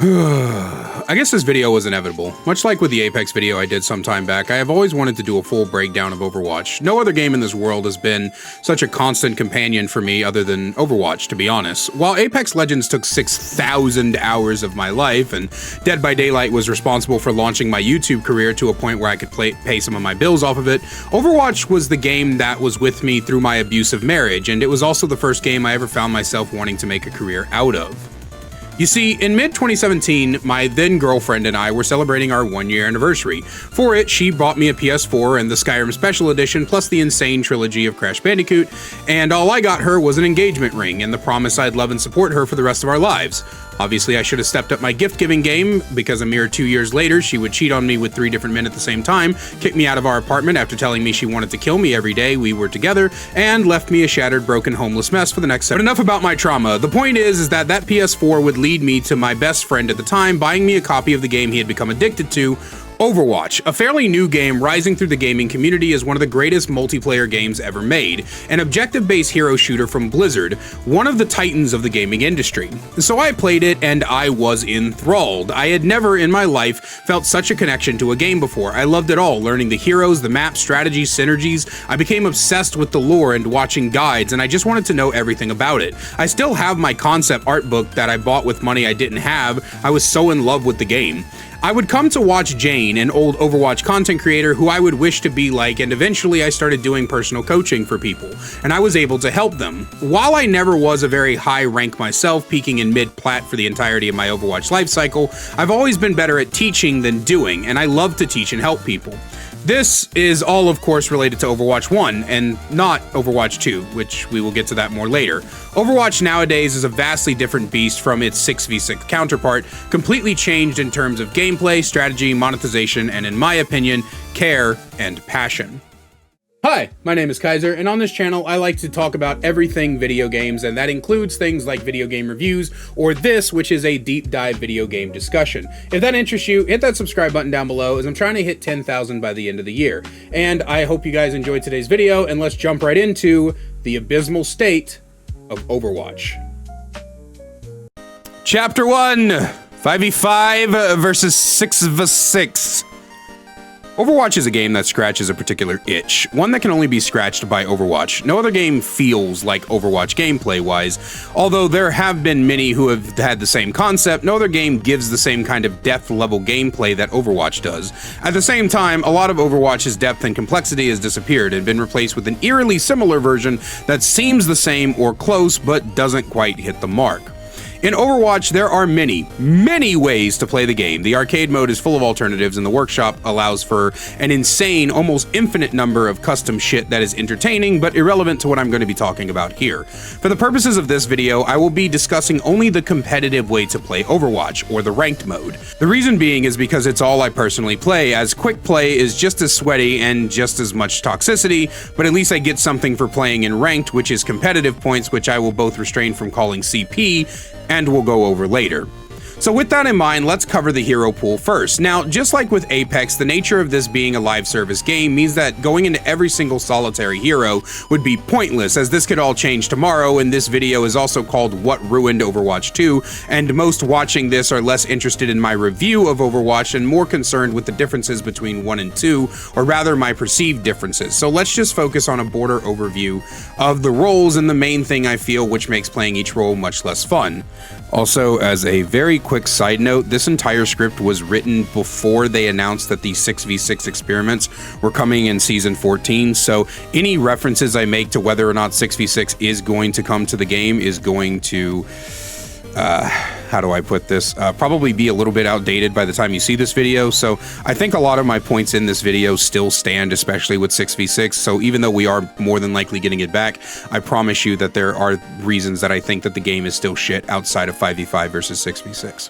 I guess this video was inevitable. Much like with the Apex video I did some time back, I have always wanted to do a full breakdown of Overwatch. No other game in this world has been such a constant companion for me other than Overwatch, to be honest. While Apex Legends took 6,000 hours of my life, and Dead by Daylight was responsible for launching my YouTube career to a point where I could pay some of my bills off of it, Overwatch was the game that was with me through my abusive marriage, and it was also the first game I ever found myself wanting to make a career out of. You see, in mid-2017, my then-girlfriend and I were celebrating our one-year anniversary. For it, she bought me a PS4 and the Skyrim Special Edition, plus the insane trilogy of Crash Bandicoot, and all I got her was an engagement ring and the promise I'd love and support her for the rest of our lives. Obviously, I should have stepped up my gift-giving game, because a mere 2 years later, she would cheat on me with 3 different men at the same time, kick me out of our apartment after telling me she wanted to kill me every day we were together, and left me a shattered, broken, homeless mess for the next 7. But enough about my trauma. The point is that PS4 would lead me to my best friend at the time buying me a copy of the game he had become addicted to, Overwatch, a fairly new game rising through the gaming community as one of the greatest multiplayer games ever made, an objective-based hero shooter from Blizzard, one of the titans of the gaming industry. So I played it and I was enthralled. I had never in my life felt such a connection to a game before. I loved it all, learning the heroes, the map, strategies, synergies. I became obsessed with the lore and watching guides, and I just wanted to know everything about it. I still have my concept art book that I bought with money I didn't have. I was so in love with the game. I would come to watch Jane, an old Overwatch content creator who I would wish to be like, and eventually I started doing personal coaching for people, and I was able to help them. While I never was a very high rank myself, peaking in mid-plat for the entirety of my Overwatch lifecycle, I've always been better at teaching than doing, and I love to teach and help people. This is all, of course, related to Overwatch 1, and not Overwatch 2, which we will get to that more later. Overwatch nowadays is a vastly different beast from its 6v6 counterpart, completely changed in terms of gameplay, strategy, monetization, and in my opinion, care and passion. Hi, my name is Kaiser, and on this channel I like to talk about everything video games, and that includes things like video game reviews, or this, which is a deep dive video game discussion. If that interests you, hit that subscribe button down below, as I'm trying to hit 10,000 by the end of the year. And I hope you guys enjoyed today's video, and let's jump right into the abysmal state of Overwatch. Chapter 1, 5v5 versus 6v6. Overwatch is a game that scratches a particular itch, one that can only be scratched by Overwatch. No other game feels like Overwatch gameplay-wise. Although there have been many who have had the same concept, no other game gives the same kind of depth-level gameplay that Overwatch does. At the same time, a lot of Overwatch's depth and complexity has disappeared and been replaced with an eerily similar version that seems the same or close, but doesn't quite hit the mark. In Overwatch, there are many ways to play the game. The arcade mode is full of alternatives, and the workshop allows for an insane, almost infinite number of custom shit that is entertaining, but irrelevant to what I'm going to be talking about here. For the purposes of this video, I will be discussing only the competitive way to play Overwatch, or the ranked mode. The reason being is because it's all I personally play, as quick play is just as sweaty and just as much toxicity, but at least I get something for playing in ranked, which is competitive points, which I will both restrain from calling CP, and we'll go over later. So with that in mind, let's cover the hero pool first. Now, just like with Apex, the nature of this being a live service game means that going into every single solitary hero would be pointless, as this could all change tomorrow, and this video is also called What Ruined Overwatch 2, and most watching this are less interested in my review of Overwatch and more concerned with the differences between 1 and 2, or rather my perceived differences. So let's just focus on a broader overview of the roles and the main thing I feel which makes playing each role much less fun. Also, as a very quick side note, this entire script was written before they announced that the 6v6 experiments were coming in Season 14, so any references I make to whether or not 6v6 is going to come to the game is going to, how do I put this, probably be a little bit outdated by the time you see this video, so I think a lot of my points in this video still stand, especially with 6v6, so even though we are more than likely getting it back, I promise you that there are reasons that I think that the game is still shit outside of 5v5 versus 6v6.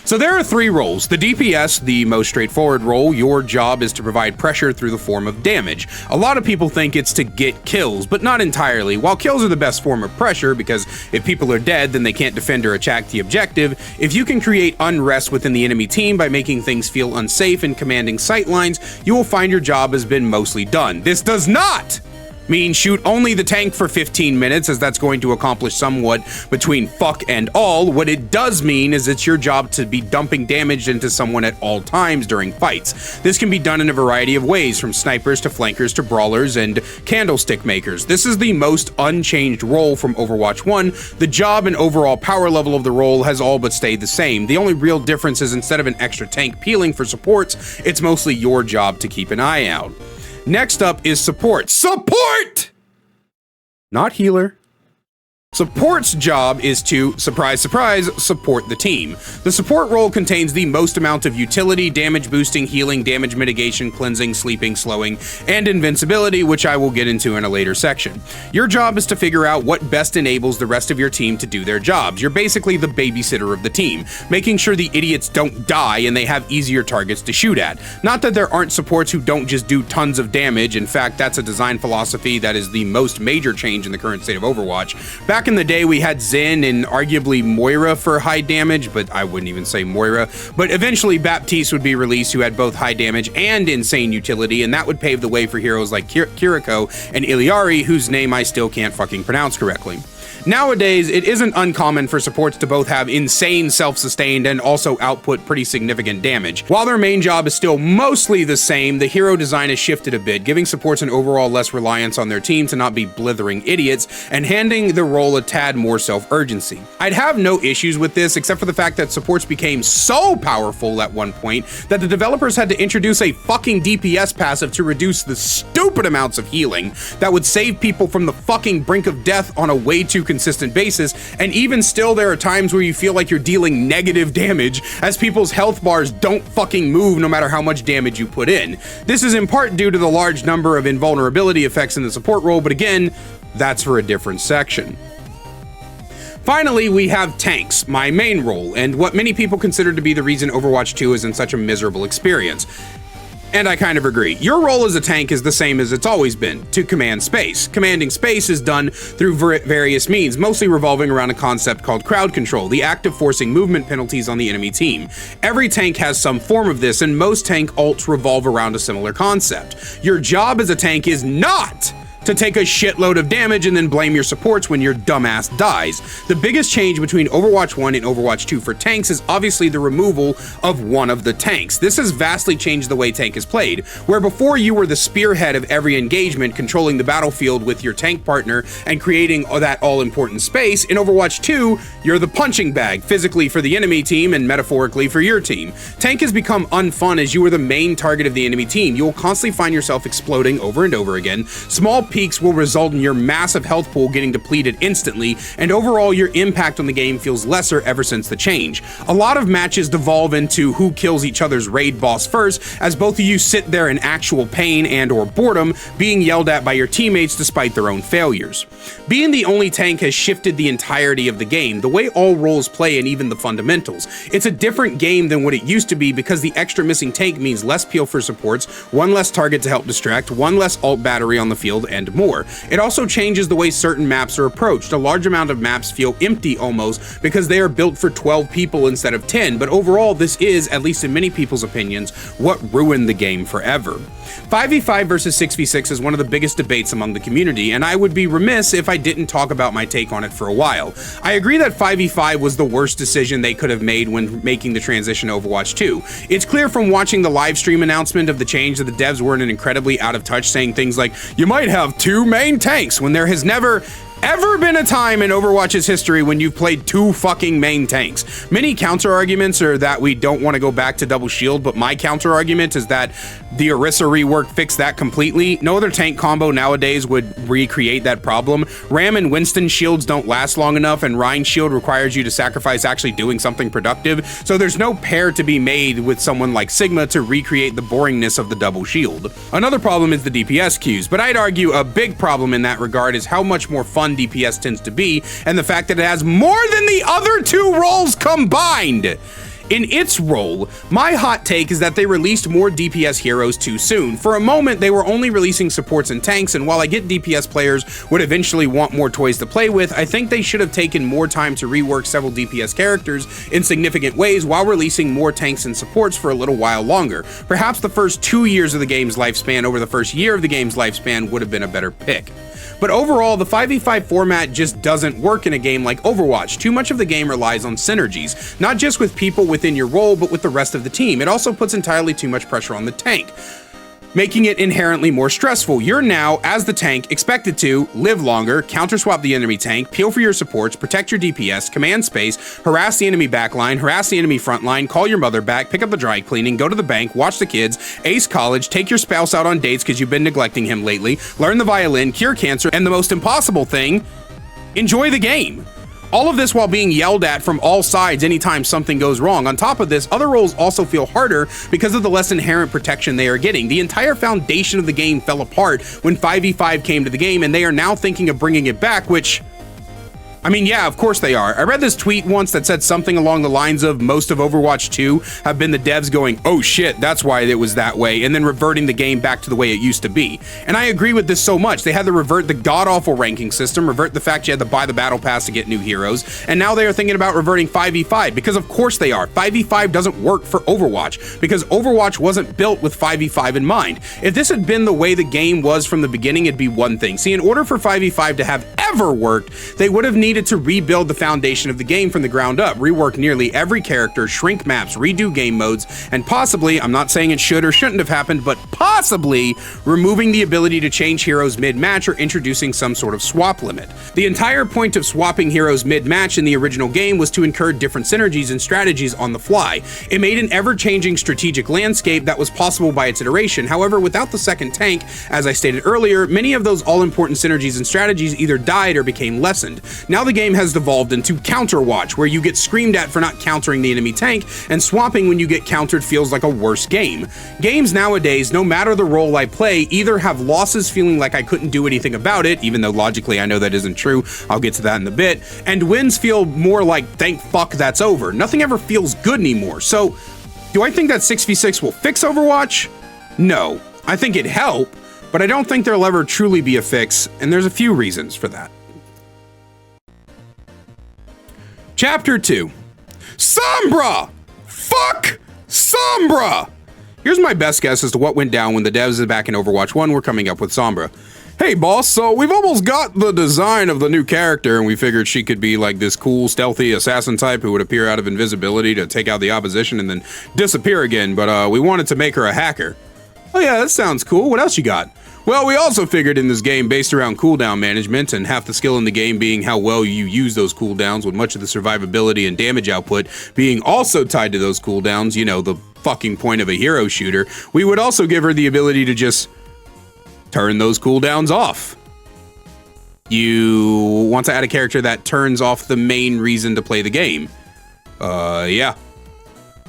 So there are 3 roles. The DPS, the most straightforward role, your job is to provide pressure through the form of damage. A lot of people think it's to get kills, but not entirely. While kills are the best form of pressure, because if people are dead, then they can't defend or attack the objective, if you can create unrest within the enemy team by making things feel unsafe and commanding sightlines, you will find your job has been mostly done. This does not mean shoot only the tank for 15 minutes, as that's going to accomplish somewhat between fuck and all. What it does mean is it's your job to be dumping damage into someone at all times during fights. This can be done in a variety of ways, from snipers to flankers to brawlers and candlestick makers. This is the most unchanged role from Overwatch 1. The job and overall power level of the role has all but stayed the same. The only real difference is instead of an extra tank peeling for supports, it's mostly your job to keep an eye out. Next up is support. Support! Not healer. Support's job is to, surprise, surprise, support the team. The support role contains the most amount of utility, damage boosting, healing, damage mitigation, cleansing, sleeping, slowing, and invincibility, which I will get into in a later section. Your job is to figure out what best enables the rest of your team to do their jobs. You're basically the babysitter of the team, making sure the idiots don't die and they have easier targets to shoot at. Not that there aren't supports who don't just do tons of damage. In fact, that's a design philosophy that is the most major change in the current state of Overwatch. Back in the day, we had Zen and arguably Moira for high damage, but I wouldn't even say Moira. But eventually Baptiste would be released, who had both high damage and insane utility, and that would pave the way for heroes like Kiriko and Iliari, whose name I still can't fucking pronounce correctly. Nowadays, it isn't uncommon for supports to both have insane self-sustained and also output pretty significant damage. While their main job is still mostly the same, the hero design has shifted a bit, giving supports an overall less reliance on their team to not be blithering idiots, and handing the role a tad more self-urgency. I'd have no issues with this, except for the fact that supports became so powerful at one point that the developers had to introduce a fucking DPS passive to reduce the stupid amounts of healing that would save people from the fucking brink of death on a way too consistent basis, and even still there are times where you feel like you're dealing negative damage as people's health bars don't fucking move no matter how much damage you put in. This is in part due to the large number of invulnerability effects in the support role, but again, that's for a different section. Finally, we have tanks, my main role, and what many people consider to be the reason Overwatch 2 is in such a miserable experience. And I kind of agree. Your role as a tank is the same as it's always been, to command space. Commanding space is done through various means, mostly revolving around a concept called crowd control, the act of forcing movement penalties on the enemy team. Every tank has some form of this, and most tank ults revolve around a similar concept. Your job as a tank is not to take a shitload of damage and then blame your supports when your dumbass dies. The biggest change between Overwatch 1 and Overwatch 2 for tanks is obviously the removal of one of the tanks. This has vastly changed the way tank is played, where before you were the spearhead of every engagement, controlling the battlefield with your tank partner and creating that all-important space. In Overwatch 2, you're the punching bag, physically for the enemy team and metaphorically for your team. Tank has become unfun as you are the main target of the enemy team. You will constantly find yourself exploding over and over again. Small peaks will result in your massive health pool getting depleted instantly, and overall your impact on the game feels lesser ever since the change. A lot of matches devolve into who kills each other's raid boss first, as both of you sit there in actual pain and or boredom, being yelled at by your teammates despite their own failures. Being the only tank has shifted the entirety of the game, the way all roles play and even the fundamentals. It's a different game than what it used to be because the extra missing tank means less peel for supports, one less target to help distract, one less ult battery on the field, and more. It also changes the way certain maps are approached. A large amount of maps feel empty almost because they are built for 12 people instead of 10, but overall this is, at least in many people's opinions, what ruined the game forever. 5v5 versus 6v6 is one of the biggest debates among the community, and I would be remiss if I didn't talk about my take on it for a while. I agree that 5v5 was the worst decision they could have made when making the transition to Overwatch 2. It's clear from watching the live stream announcement of the change that the devs weren't incredibly out of touch, saying things like, "You might have two main tanks," when there has never ever been a time in Overwatch's history when you've played two fucking main tanks. Many counter arguments are that we don't want to go back to double shield, but my counter argument is that the Orisa rework fixed that completely. No other tank combo nowadays would recreate that problem. Ram and Winston shields don't last long enough, and Ryan shield requires you to sacrifice actually doing something productive, so there's no pair to be made with someone like Sigma to recreate the boringness of the double shield. Another problem is the DPS queues, but I'd argue a big problem in that regard is how much more fun DPS tends to be, and the fact that it has more than the other two roles combined. In its role, my hot take is that they released more DPS heroes too soon. For a moment, they were only releasing supports and tanks, and while I get DPS players would eventually want more toys to play with, I think they should have taken more time to rework several DPS characters in significant ways while releasing more tanks and supports for a little while longer. Perhaps the first 2 years of the game's lifespan over the first year of the game's lifespan would have been a better pick. But overall, the 5v5 format just doesn't work in a game like Overwatch. Too much of the game relies on synergies, not just with people within your role, but with the rest of the team. It also puts entirely too much pressure on the tank, making it inherently more stressful. You're now, as the tank, expected to live longer, counter-swap the enemy tank, peel for your supports, protect your DPS, command space, harass the enemy backline, harass the enemy frontline, call your mother back, pick up the dry cleaning, go to the bank, watch the kids, ace college, take your spouse out on dates because you've been neglecting him lately, learn the violin, cure cancer, and the most impossible thing, enjoy the game. All of this while being yelled at from all sides anytime something goes wrong. On top of this, other roles also feel harder because of the less inherent protection they are getting. The entire foundation of the game fell apart when 5v5 came to the game, and they are now thinking of bringing it back, which, I mean, yeah, of course they are. I read this tweet once that said something along the lines of most of Overwatch 2 have been the devs going, oh shit, that's why it was that way, and then reverting the game back to the way it used to be. And I agree with this so much. They had to revert the god-awful ranking system, revert the fact you had to buy the battle pass to get new heroes, and now they are thinking about reverting 5v5, because of course they are. 5v5 doesn't work for Overwatch, because Overwatch wasn't built with 5v5 in mind. If this had been the way the game was from the beginning, it'd be one thing. See, in order for 5v5 to have ever worked, they would have needed to rebuild the foundation of the game from the ground up, rework nearly every character, shrink maps, redo game modes, and possibly, I'm not saying it should or shouldn't have happened, but possibly removing the ability to change heroes mid-match or introducing some sort of swap limit. The entire point of swapping heroes mid-match in the original game was to incur different synergies and strategies on the fly. It made an ever-changing strategic landscape that was possible by its iteration. However, without the second tank, as I stated earlier, many of those all-important synergies and strategies either died or became lessened. Now the game has devolved into Counterwatch, where you get screamed at for not countering the enemy tank, and swapping when you get countered feels like a worse game. Games nowadays, no matter the role I play, either have losses feeling like I couldn't do anything about it, even though logically I know that isn't true, I'll get to that in a bit, and wins feel more like thank fuck that's over. Nothing ever feels good anymore. So, do I think that 6v6 will fix Overwatch? No. I think it'd help, but I don't think there'll ever truly be a fix, and there's a few reasons for that. Chapter 2. Sombra! Fuck Sombra! Here's my best guess as to what went down when the devs back in Overwatch 1 were coming up with Sombra. Hey boss, so we've almost got the design of the new character, and we figured she could be like this cool, stealthy assassin type who would appear out of invisibility to take out the opposition and then disappear again, but we wanted to make her a hacker. Oh yeah, that sounds cool. What else you got? Well, we also figured in this game based around cooldown management, and half the skill in the game being how well you use those cooldowns, with much of the survivability and damage output being also tied to those cooldowns, you know, the fucking point of a hero shooter, we would also give her the ability to just turn those cooldowns off. You want to add a character that turns off the main reason to play the game? Yeah.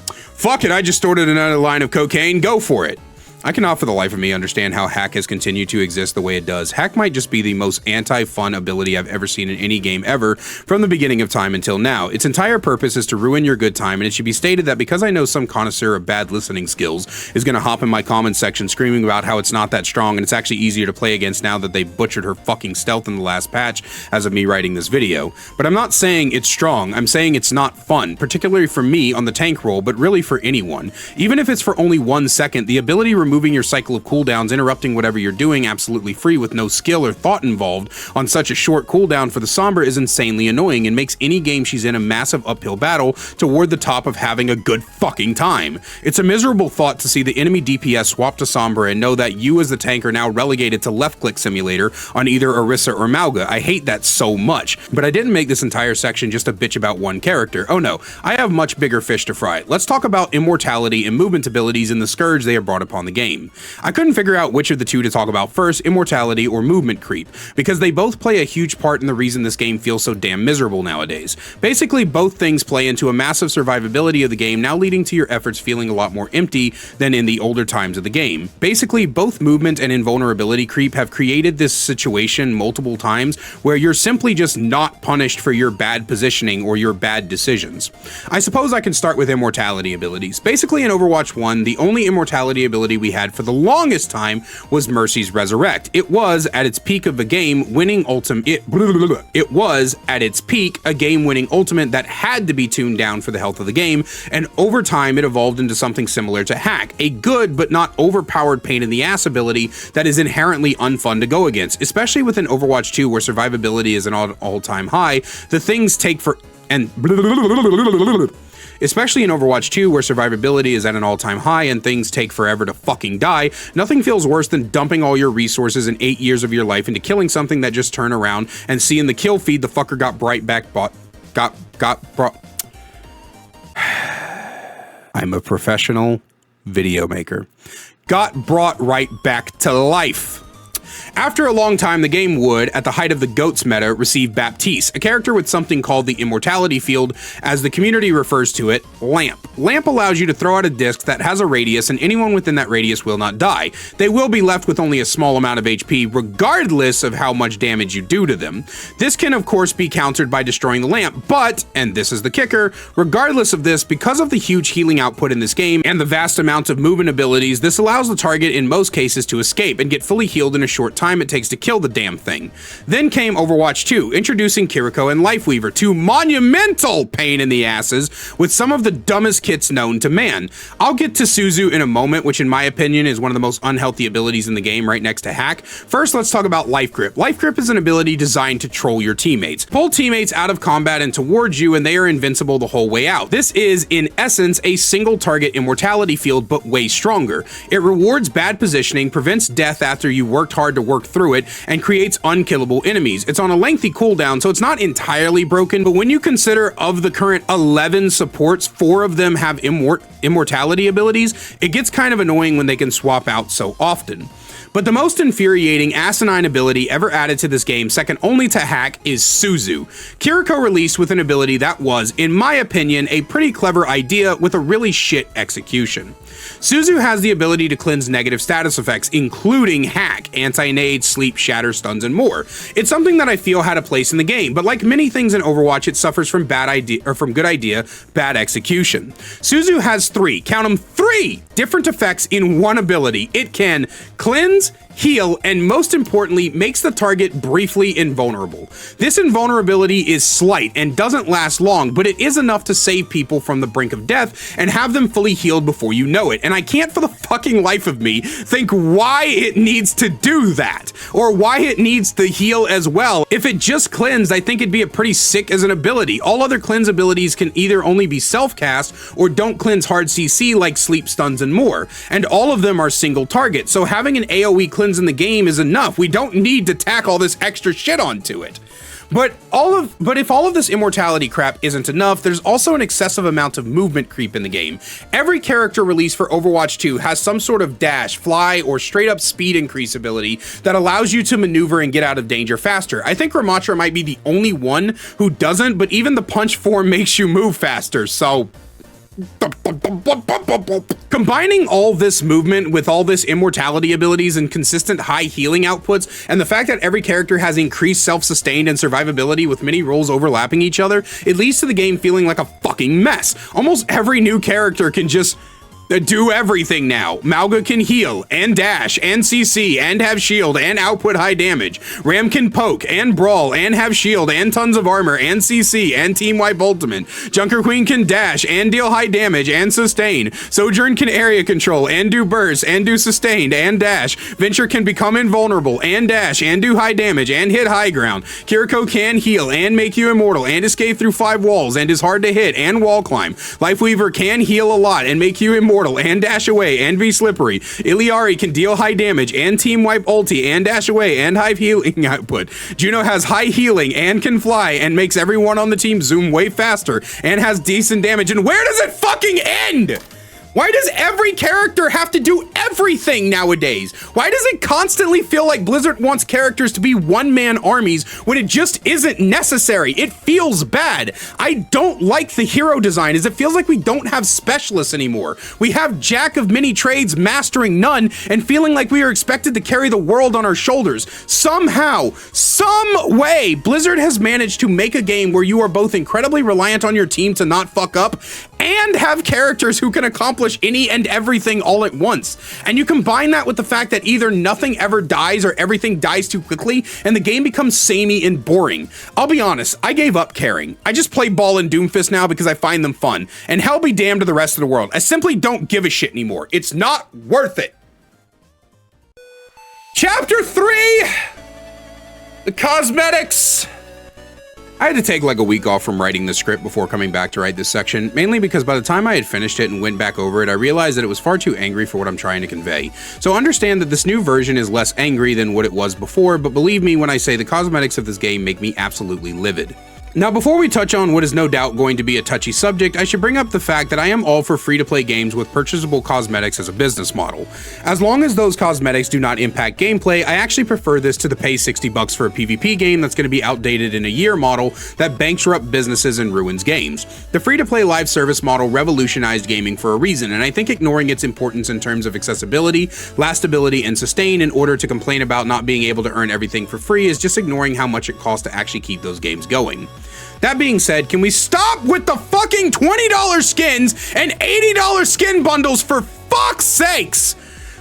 Fuck it, I just ordered another line of cocaine, go for it. I cannot for the life of me understand how hack has continued to exist the way it does. Hack might just be the most anti-fun ability I've ever seen in any game ever, from the beginning of time until now. Its entire purpose is to ruin your good time, and it should be stated that because I know some connoisseur of bad listening skills is gonna hop in my comments section screaming about how it's not that strong and it's actually easier to play against now that they've butchered her fucking stealth in the last patch as of me writing this video. But I'm not saying it's strong, I'm saying it's not fun, particularly for me on the tank role, but really for anyone. Even if it's for only 1 second, the ability removing your cycle of cooldowns, interrupting whatever you're doing absolutely free with no skill or thought involved on such a short cooldown for the Sombra is insanely annoying and makes any game she's in a massive uphill battle toward the top of having a good fucking time. It's a miserable thought to see the enemy DPS swap to Sombra and know that you as the tank are now relegated to left-click simulator on either Orisa or Mauga. I hate that so much, but I didn't make this entire section just a bitch about one character. Oh no, I have much bigger fish to fry. Let's talk about immortality and movement abilities in the Scourge they have brought upon the game. I couldn't figure out which of the two to talk about first, immortality or movement creep, because they both play a huge part in the reason this game feels so damn miserable nowadays. Basically, both things play into a massive survivability of the game, now leading to your efforts feeling a lot more empty than in the older times of the game. Basically, both movement and invulnerability creep have created this situation multiple times where you're simply just not punished for your bad positioning or your bad decisions. I suppose I can start with immortality abilities. Basically, in Overwatch 1, the only immortality ability we had for the longest time was Mercy's Resurrect. It was, at its peak of a game-winning ultimate, it was, at its peak, a game-winning ultimate that had to be tuned down for the health of the game, and over time it evolved into something similar to Hack, a good but not overpowered pain-in-the-ass ability that is inherently unfun to go against, especially within Overwatch 2 where survivability is an all-time high. The things take for... and... Especially in Overwatch 2, where survivability is at an all-time high and things take forever to fucking die, nothing feels worse than dumping all your resources and 8 years of your life into killing something that just turned around and seeing the kill feed the fucker got brought. I'm a professional video maker. Got brought right back to life. After a long time, the game would, at the height of the GOATS meta, receive Baptiste, a character with something called the immortality field, as the community refers to it, Lamp. Lamp allows you to throw out a disc that has a radius, and anyone within that radius will not die. They will be left with only a small amount of HP, regardless of how much damage you do to them. This can, of course, be countered by destroying the lamp, but, and this is the kicker, regardless of this, because of the huge healing output in this game and the vast amounts of movement abilities, this allows the target in most cases to escape and get fully healed in a short time it takes to kill the damn thing. Then came Overwatch 2, introducing Kiriko and Lifeweaver, two monumental pain in the asses with some of the dumbest kits known to man. I'll get to Suzu in a moment, which in my opinion is one of the most unhealthy abilities in the game right next to Hack. First, let's talk about Life Grip. Life Grip is an ability designed to troll your teammates. Pull teammates out of combat and towards you and they are invincible the whole way out. This is, in essence, a single target immortality field, but way stronger. It rewards bad positioning, prevents death after you worked hard to work through it, and creates unkillable enemies. It's on a lengthy cooldown, so it's not entirely broken, but when you consider of the current 11 supports, 4 of them have immortality abilities, it gets kind of annoying when they can swap out so often. But the most infuriating asinine ability ever added to this game, second only to Hack, is Suzu. Kiriko released with an ability that was, in my opinion, a pretty clever idea with a really shit execution. Suzu has the ability to cleanse negative status effects, including Hack, anti-nade, sleep, shatter, stuns, and more. It's something that I feel had a place in the game, but like many things in Overwatch, it suffers from good idea, bad execution. Suzu has 3, count them, 3 different effects in one ability. It can cleanse, heal, and most importantly, makes the target briefly invulnerable. This invulnerability is slight and doesn't last long, but it is enough to save people from the brink of death and have them fully healed before you know it. And I can't for the fucking life of me think why it needs to do that, or why it needs to heal as well. If it just cleansed, I think it'd be a pretty sick as an ability. All other cleanse abilities can either only be self-cast or don't cleanse hard CC like sleep, stuns, and more. And all of them are single target, so having an AoE cleanse in the game is enough. We don't need to tack all this extra shit onto it. But if all of this immortality crap isn't enough, there's also an excessive amount of movement creep in the game. Every character released for Overwatch 2 has some sort of dash, fly, or straight up speed increase ability that allows you to maneuver and get out of danger faster. I think Ramatra might be the only one who doesn't, but even the punch form makes you move faster, so... Combining all this movement with all this immortality abilities and consistent high healing outputs, and the fact that every character has increased self-sustained and survivability with many roles overlapping each other, it leads to the game feeling like a fucking mess. Almost every new character can just do everything now. Mauga can heal, and dash, and CC, and have shield, and output high damage. Ram can poke, and brawl, and have shield, and tons of armor, and CC, and team wipe ultimate. Junker Queen can dash, and deal high damage, and sustain. Sojourn can area control, and do burst, and do sustained, and dash. Venture can become invulnerable, and dash, and do high damage, and hit high ground. Kiriko can heal, and make you immortal, and escape through 5 walls, and is hard to hit, and wall climb. Lifeweaver can heal a lot, and make you immortal, and dash away and be slippery. Iliari can deal high damage and team wipe ulti and dash away and high healing output. Juno has high healing and can fly and makes everyone on the team zoom way faster and has decent damage. And where does it fucking end? Why does every character have to do everything nowadays? Why does it constantly feel like Blizzard wants characters to be one-man armies when it just isn't necessary? It feels bad. I don't like the hero design, as it feels like we don't have specialists anymore. We have jack of many trades mastering none and feeling like we are expected to carry the world on our shoulders. Somehow, some way, Blizzard has managed to make a game where you are both incredibly reliant on your team to not fuck up and have characters who can accomplish any and everything all at once. And you combine that with the fact that either nothing ever dies or everything dies too quickly and the game becomes samey and boring. I'll be honest, I gave up caring. I just play Ball and Doomfist now because I find them fun. And hell be damned to the rest of the world. I simply don't give a shit anymore. It's not worth it. Chapter 3, the cosmetics. I had to take like a week off from writing the script before coming back to write this section, mainly because by the time I had finished it and went back over it, I realized that it was far too angry for what I'm trying to convey. So understand that this new version is less angry than what it was before, but believe me when I say the cosmetics of this game make me absolutely livid. Now, before we touch on what is no doubt going to be a touchy subject, I should bring up the fact that I am all for free-to-play games with purchasable cosmetics as a business model. As long as those cosmetics do not impact gameplay, I actually prefer this to the pay $60 for a PvP game that's going to be outdated in a year model that bankrupts businesses and ruins games. The free-to-play live service model revolutionized gaming for a reason, and I think ignoring its importance in terms of accessibility, lastability, and sustain in order to complain about not being able to earn everything for free is just ignoring how much it costs to actually keep those games going. That being said, can we stop with the fucking $20 skins and $80 skin bundles for fuck's sakes?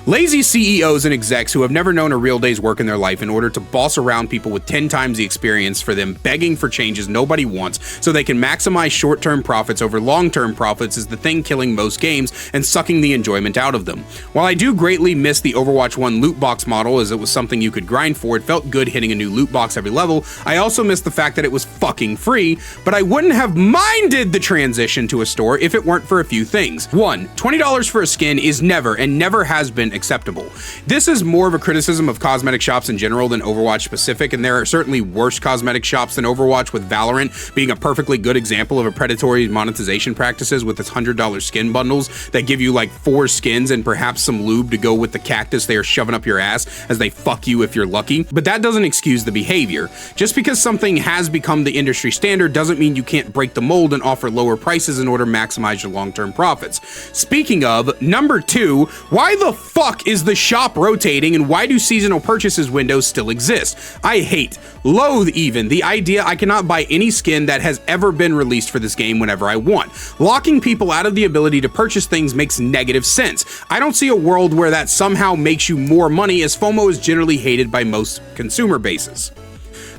Lazy CEOs and execs who have never known a real day's work in their life in order to boss around people with 10 times the experience for them begging for changes nobody wants so they can maximize short-term profits over long-term profits is the thing killing most games and sucking the enjoyment out of them. While I do greatly miss the Overwatch 1 loot box model as it was something you could grind for, it felt good hitting a new loot box every level, I also miss the fact that it was fucking free, but I wouldn't have minded the transition to a store if it weren't for a few things. 1. $20 for a skin is never and never has been acceptable. This is more of a criticism of cosmetic shops in general than Overwatch specific, and there are certainly worse cosmetic shops than Overwatch, with Valorant being a perfectly good example of a predatory monetization practices with its $100 skin bundles that give you like 4 skins and perhaps some lube to go with the cactus they are shoving up your ass as they fuck you if you're lucky. But that doesn't excuse the behavior. Just because something has become the industry standard doesn't mean you can't break the mold and offer lower prices in order to maximize your long-term profits. Speaking of, number 2, why the fuck is the shop rotating and why do seasonal purchases windows still exist? I hate, loathe even, the idea I cannot buy any skin that has ever been released for this game whenever I want. Locking people out of the ability to purchase things makes negative sense. I don't see a world where that somehow makes you more money, as FOMO is generally hated by most consumer bases.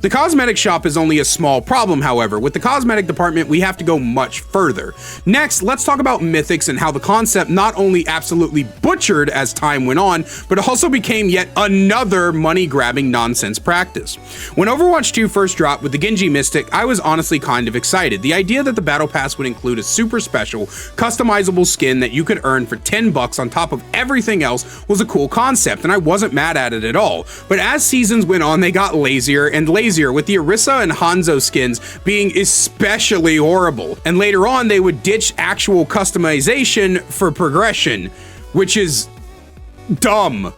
The cosmetic shop is only a small problem, however. With the cosmetic department, we have to go much further. Next, let's talk about mythics and how the concept not only absolutely butchered as time went on, but also became yet another money-grabbing nonsense practice. When Overwatch 2 first dropped with the Genji Mystic, I was honestly kind of excited. The idea that the Battle Pass would include a super special, customizable skin that you could earn for $10 on top of everything else was a cool concept, and I wasn't mad at it at all. But as seasons went on, they got lazier and lazier, with the Orisa and Hanzo skins being especially horrible. And later on, they would ditch actual customization for progression, which is dumb.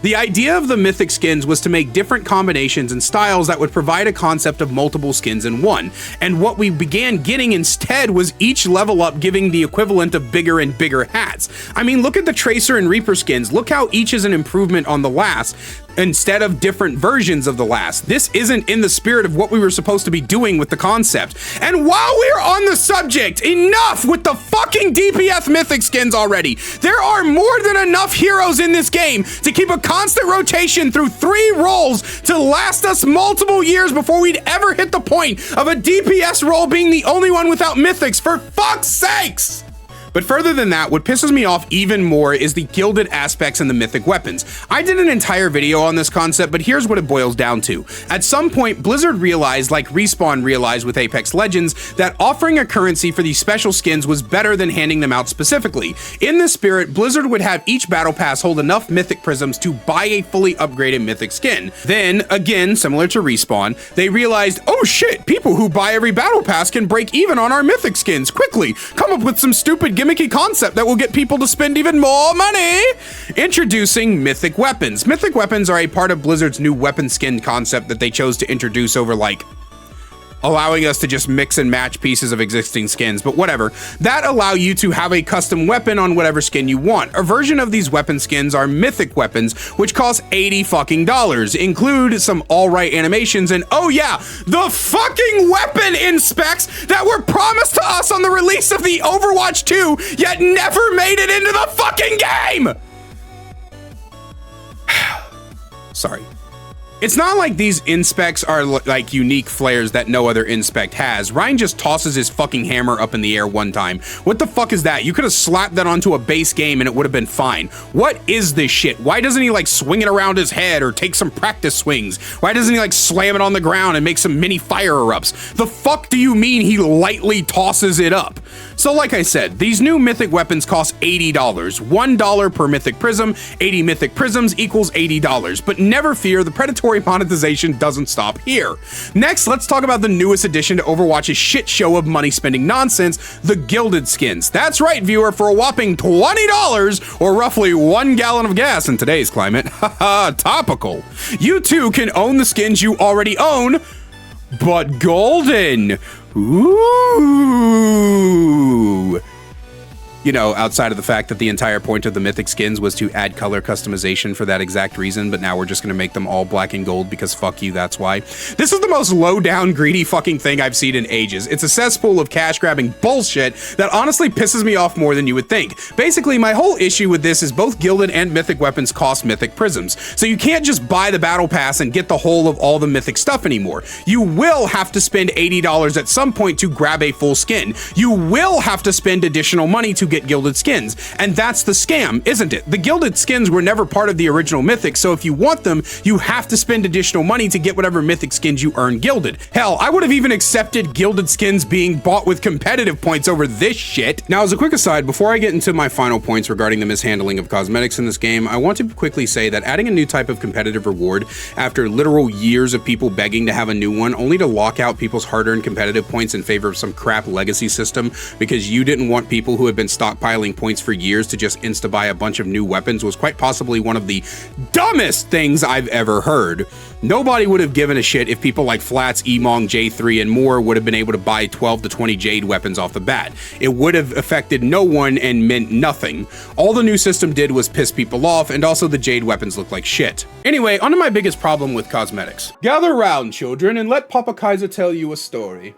The idea of the mythic skins was to make different combinations and styles that would provide a concept of multiple skins in one. And what we began getting instead was each level up giving the equivalent of bigger and bigger hats. I mean, look at the Tracer and Reaper skins. Look how each is an improvement on the last, instead of different versions of the last. This isn't in the spirit of what we were supposed to be doing with the concept. And while we're on the subject, enough with the fucking DPS mythic skins already. There are more than enough heroes in this game to keep a constant rotation through 3 roles to last us multiple years before we'd ever hit the point of a DPS role being the only one without mythics, for fuck's sakes! But further than that, what pisses me off even more is the gilded aspects and the mythic weapons. I did an entire video on this concept, but here's what it boils down to. At some point, Blizzard realized, like Respawn realized with Apex Legends, that offering a currency for these special skins was better than handing them out specifically. In this spirit, Blizzard would have each battle pass hold enough mythic prisms to buy a fully upgraded mythic skin. Then, again, similar to Respawn, they realized, oh shit, people who buy every battle pass can break even on our mythic skins. Quickly, come up with some stupid gimmicky concept that will get people to spend even more money. Introducing mythic weapons. Mythic weapons are a part of Blizzard's new weapon skin concept that they chose to introduce over like allowing us to just mix and match pieces of existing skins, but whatever. That allow you to have a custom weapon on whatever skin you want. A version of these weapon skins are mythic weapons, which cost $80 fucking dollars, include some alright animations, and oh yeah, the fucking weapon inspects that were promised to us on the release of the Overwatch 2, yet never made it into the fucking game! Sorry. It's not like these inspects are like unique flares that no other inspect has. Ryan just tosses his fucking hammer up in the air one time. What the fuck is that? You could have slapped that onto a base game and it would have been fine. What is this shit? Why doesn't he like swing it around his head or take some practice swings? Why doesn't he like slam it on the ground and make some mini fire erupts? The fuck do you mean he lightly tosses it up? So like I said, these new mythic weapons cost $80. $1 per mythic prism, 80 mythic prisms equals $80. But never fear, the predatory monetization doesn't stop here. Next, let's talk about the newest addition to Overwatch's shit show of money spending nonsense, the gilded skins. That's right, viewer, for a whopping $20 or roughly 1 gallon of gas in today's climate. Haha, topical. You too can own the skins you already own, but golden. Ooh. You know, outside of the fact that the entire point of the mythic skins was to add color customization for that exact reason, but now we're just gonna make them all black and gold because fuck you, that's why. This is the most low-down, greedy fucking thing I've seen in ages. It's a cesspool of cash-grabbing bullshit that honestly pisses me off more than you would think. Basically, my whole issue with this is both gilded and mythic weapons cost mythic prisms, so you can't just buy the battle pass and get the whole of all the mythic stuff anymore. You will have to spend $80 at some point to grab a full skin. You will have to spend additional money to get gilded skins, and that's the scam, isn't it? The gilded skins were never part of the original mythic, so if you want them, you have to spend additional money to get whatever mythic skins you earn gilded. Hell, I would have even accepted gilded skins being bought with competitive points over this shit. Now, as a quick aside, before I get into my final points regarding the mishandling of cosmetics in this game, I want to quickly say that adding a new type of competitive reward after literal years of people begging to have a new one, only to lock out people's hard-earned competitive points in favor of some crap legacy system because you didn't want people who had been stockpiling points for years to just insta-buy a bunch of new weapons was quite possibly one of the dumbest things I've ever heard. Nobody would have given a shit if people like Flats, Emong, J3, and more would have been able to buy 12 to 20 Jade weapons off the bat. It would have affected no one and meant nothing. All the new system did was piss people off, and also the Jade weapons look like shit. Anyway, onto my biggest problem with cosmetics. Gather round, children, and let Papa Kaiser tell you a story.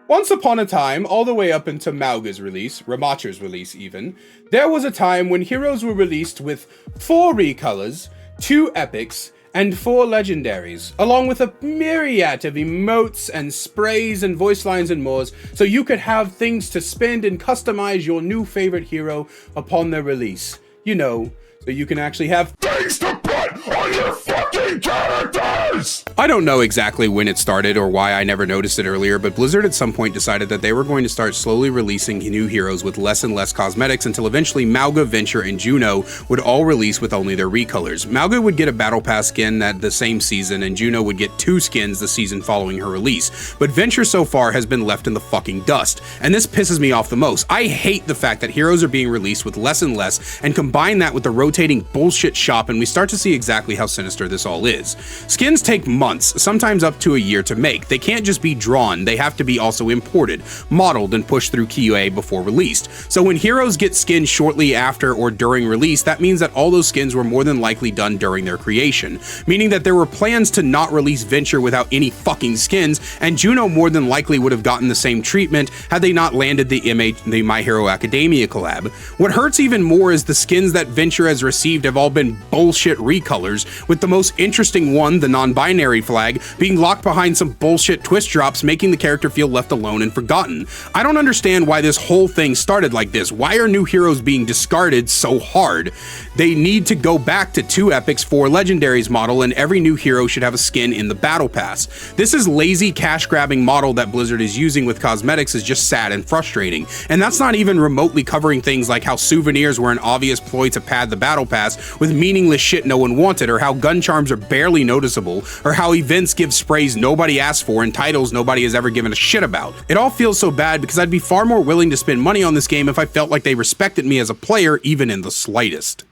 Once upon a time, all the way up into Mauga's release, Ramacha's release even, there was a time when heroes were released with 4 recolors, 2 epics, and 4 legendaries, along with a myriad of emotes and sprays and voice lines and more, so you could have things to spend and customize your new favorite hero upon their release. You know, so you can actually have things to put on your fucking characters! I don't know exactly when it started or why I never noticed it earlier, but Blizzard at some point decided that they were going to start slowly releasing new heroes with less and less cosmetics until eventually Mauga, Venture, and Juno would all release with only their recolors. Mauga would get a Battle Pass skin that the same season, and Juno would get 2 skins the season following her release. But Venture so far has been left in the fucking dust, and this pisses me off the most. I hate the fact that heroes are being released with less and less, and combine that with the rotating bullshit shop, and we start to see exactly how sinister this all is. Skins take months, sometimes up to a year to make. They can't just be drawn, they have to be also imported, modeled, and pushed through QA before released. So when heroes get skins shortly after or during release, that means that all those skins were more than likely done during their creation, meaning that there were plans to not release Venture without any fucking skins, and Juno more than likely would have gotten the same treatment had they not landed the My Hero Academia collab. What hurts even more is the skins that Venture has received have all been bullshit recolors, with the most interesting one, the non-binary flag, being locked behind some bullshit twist drops, making the character feel left alone and forgotten. I don't understand why this whole thing started like this. Why are new heroes being discarded so hard? They need to go back to 2 epics, 4 legendaries model, and every new hero should have a skin in the battle pass. This is lazy cash grabbing model that Blizzard is using with cosmetics is just sad and frustrating. And that's not even remotely covering things like how souvenirs were an obvious ploy to pad the battle pass with meaningless shit no one wanted, or how gun charms are barely noticeable, or how events give sprays nobody asked for and titles nobody has ever given a shit about. It all feels so bad because I'd be far more willing to spend money on this game if I felt like they respected me as a player, even in the slightest.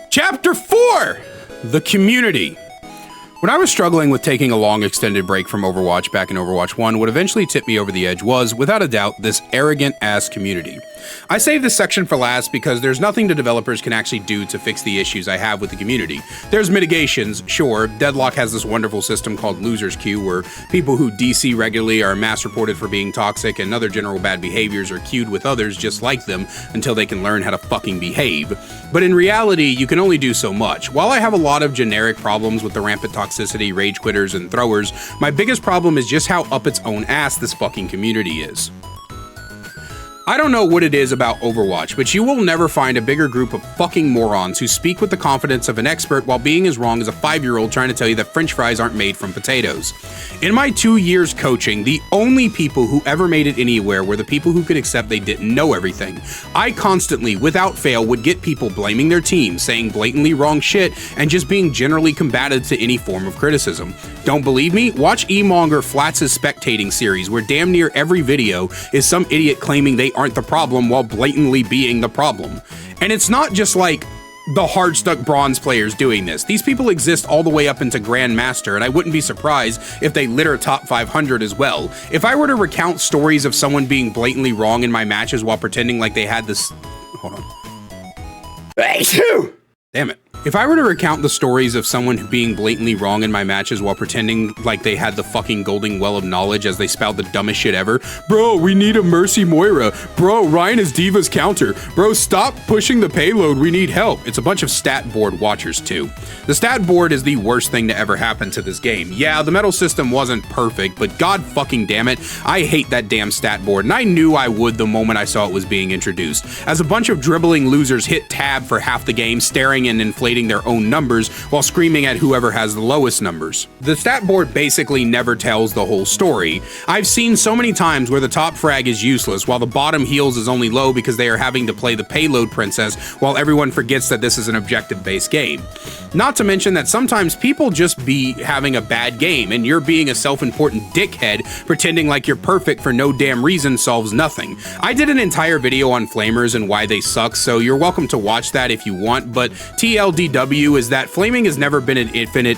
Chapter 4! The Community. When I was struggling with taking a long extended break from Overwatch back in Overwatch 1, what eventually tipped me over the edge was, without a doubt, this arrogant-ass community. I saved this section for last because there's nothing the developers can actually do to fix the issues I have with the community. There's mitigations, sure. Deadlock has this wonderful system called Loser's Queue, where people who DC regularly are mass reported for being toxic and other general bad behaviors are queued with others just like them until they can learn how to fucking behave. But in reality, you can only do so much. While I have a lot of generic problems with the rampant toxicity, rage quitters, and throwers, my biggest problem is just how up its own ass this fucking community is. I don't know what it is about Overwatch, but you will never find a bigger group of fucking morons who speak with the confidence of an expert while being as wrong as a 5-year-old trying to tell you that french fries aren't made from potatoes. In my 2 years coaching, the only people who ever made it anywhere were the people who could accept they didn't know everything. I constantly, without fail, would get people blaming their team, saying blatantly wrong shit, and just being generally combative to any form of criticism. Don't believe me? Watch eMonger Flats' Spectating series, where damn near every video is some idiot claiming they aren't the problem while blatantly being the problem. And it's not just like the hard-stuck bronze players doing this. These people exist all the way up into Grandmaster, and I wouldn't be surprised if they litter top 500 as well. If I were to recount stories of someone being blatantly wrong in my matches while pretending like they had this... Hold on. Damn it. If I were to recount the stories of someone being blatantly wrong in my matches while pretending like they had the fucking golden well of knowledge as they spout the dumbest shit ever, bro, we need a Mercy Moira. Bro, Ryan is Diva's counter. Bro, stop pushing the payload. We need help. It's a bunch of stat board watchers too. The stat board is the worst thing to ever happen to this game. Yeah, the medal system wasn't perfect, but god fucking damn it, I hate that damn stat board, and I knew I would the moment I saw it was being introduced. As a bunch of dribbling losers hit tab for half the game, staring and inflating their own numbers while screaming at whoever has the lowest numbers. The stat board basically never tells the whole story. I've seen so many times where the top frag is useless while the bottom heals is only low because they are having to play the payload princess while everyone forgets that this is an objective-based game. Not to mention that sometimes people just be having a bad game and you're being a self-important dickhead pretending like you're perfect for no damn reason solves nothing. I did an entire video on flamers and why they suck, so you're welcome to watch that if you want, but TLDW is that flaming has never been an infinite...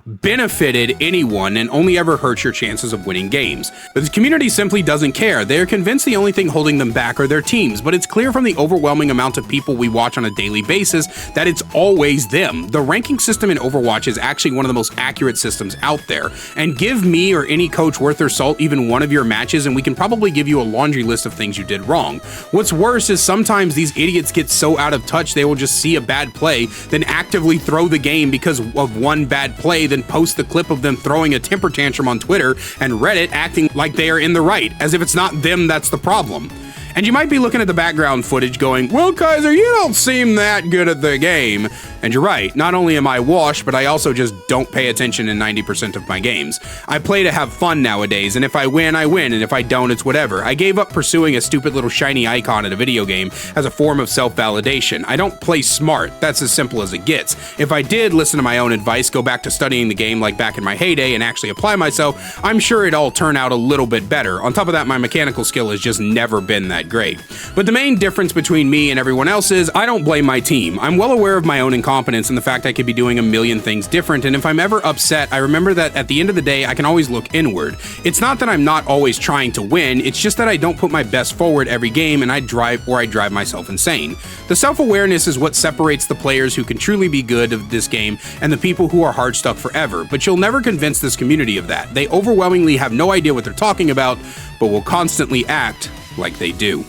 benefited anyone and only ever hurts your chances of winning games. But the community simply doesn't care. They are convinced the only thing holding them back are their teams, but it's clear from the overwhelming amount of people we watch on a daily basis that it's always them. The ranking system in Overwatch is actually one of the most accurate systems out there, and give me or any coach worth their salt even one of your matches and we can probably give you a laundry list of things you did wrong. What's worse is sometimes these idiots get so out of touch they will just see a bad play, then actively throw the game because of one bad play, then post the clip of them throwing a temper tantrum on Twitter and Reddit acting like they are in the right, as if it's not them that's the problem. And you might be looking at the background footage going, well, Kaiser, you don't seem that good at the game. And you're right, not only am I washed, but I also just don't pay attention in 90% of my games. I play to have fun nowadays, and if I win, I win, and if I don't, it's whatever. I gave up pursuing a stupid little shiny icon in a video game as a form of self-validation. I don't play smart, that's as simple as it gets. If I did listen to my own advice, go back to studying the game like back in my heyday and actually apply myself, I'm sure it'd all turn out a little bit better. On top of that, my mechanical skill has just never been that great. But the main difference between me and everyone else is I don't blame my team. I'm well aware of my own incompetence and the fact I could be doing a million things different, and if I'm ever upset, I remember that at the end of the day, I can always look inward. It's not that I'm not always trying to win, it's just that I don't put my best forward every game and I drive myself insane. The self-awareness is what separates the players who can truly be good of this game and the people who are hard stuck forever, but you'll never convince this community of that. They overwhelmingly have no idea what they're talking about, but will constantly act like they do.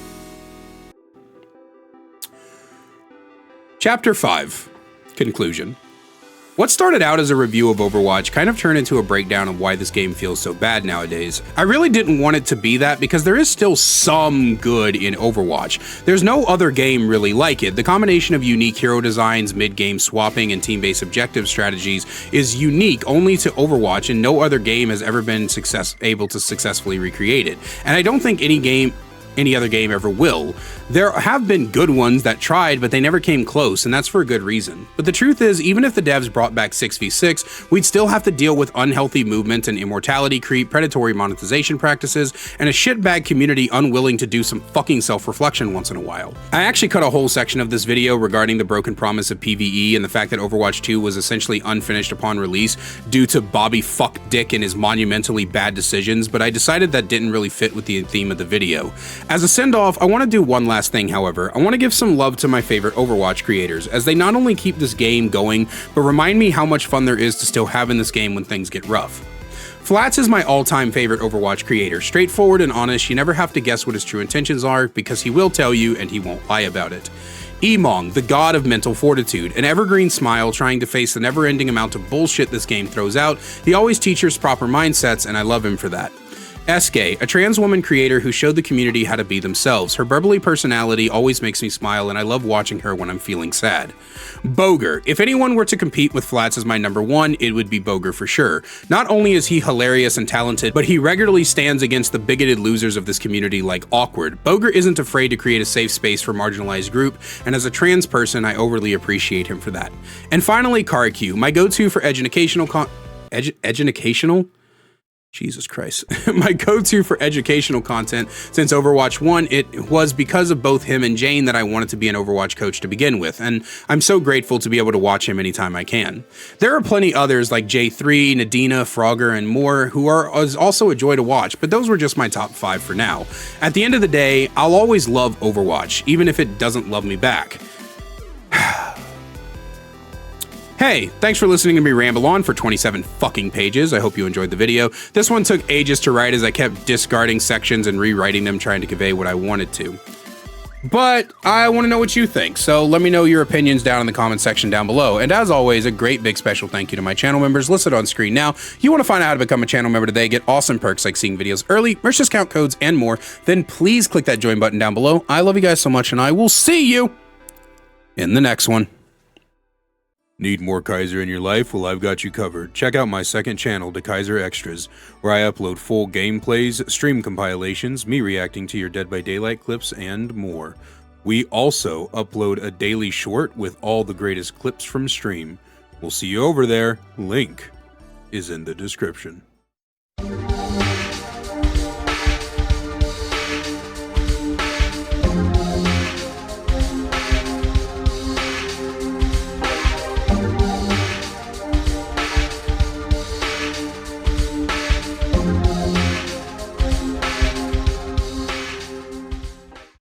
Chapter 5. Conclusion. What started out as a review of Overwatch kind of turned into a breakdown of why this game feels so bad nowadays. I really didn't want it to be that because there is still some good in Overwatch. There's no other game really like it. The combination of unique hero designs, mid-game swapping, and team-based objective strategies is unique only to Overwatch, and no other game has ever been able to successfully recreate it. And I don't think any game any other game ever will. There have been good ones that tried, but they never came close, and that's for a good reason. But the truth is, even if the devs brought back 6v6, we'd still have to deal with unhealthy movement and immortality creep, predatory monetization practices, and a shitbag community unwilling to do some fucking self-reflection once in a while. I actually cut a whole section of this video regarding the broken promise of PvE and the fact that Overwatch 2 was essentially unfinished upon release due to Bobby fuck Dick and his monumentally bad decisions, but I decided that didn't really fit with the theme of the video. As a send-off, I want to do one last thing, however. I want to give some love to my favorite Overwatch creators, as they not only keep this game going, but remind me how much fun there is to still have in this game when things get rough. Flats is my all-time favorite Overwatch creator. Straightforward and honest, you never have to guess what his true intentions are, because he will tell you and he won't lie about it. Emong, the god of mental fortitude, an evergreen smile trying to face the never-ending amount of bullshit this game throws out. He always teaches proper mindsets, and I love him for that. SK, a trans woman creator who showed the community how to be themselves. Her bubbly personality always makes me smile, and I love watching her when I'm feeling sad. Boger, if anyone were to compete with Flats as my number one, it would be Boger for sure. Not only is he hilarious and talented, but he regularly stands against the bigoted losers of this community like Awkward. Boger isn't afraid to create a safe space for marginalized group, and as a trans person, I overly appreciate him for that. And finally, Karaku, my go-to for educational Jesus Christ. My go-to for educational content since Overwatch 1, it was because of both him and Jane that I wanted to be an Overwatch coach to begin with, and I'm so grateful to be able to watch him anytime I can. There are plenty others like J3, Nadina, Frogger, and more who are also a joy to watch, but those were just my top 5 for now. At the end of the day, I'll always love Overwatch, even if it doesn't love me back. Hey, thanks for listening to me ramble on for 27 fucking pages. I hope you enjoyed the video. This one took ages to write as I kept discarding sections and rewriting them trying to convey what I wanted to. But I want to know what you think, so let me know your opinions down in the comment section down below. And as always, a great big special thank you to my channel members listed on screen now. You want to find out how to become a channel member today, get awesome perks like seeing videos early, merch discount codes, and more, then please click that join button down below. I love you guys so much, and I will see you in the next one. Need more Kaiser in your life? Well, I've got you covered. Check out my second channel, The Kaiser Extras, where I upload full gameplays, stream compilations, me reacting to your Dead by Daylight clips, and more. We also upload a daily short with all the greatest clips from stream. We'll see you over there. Link is in the description.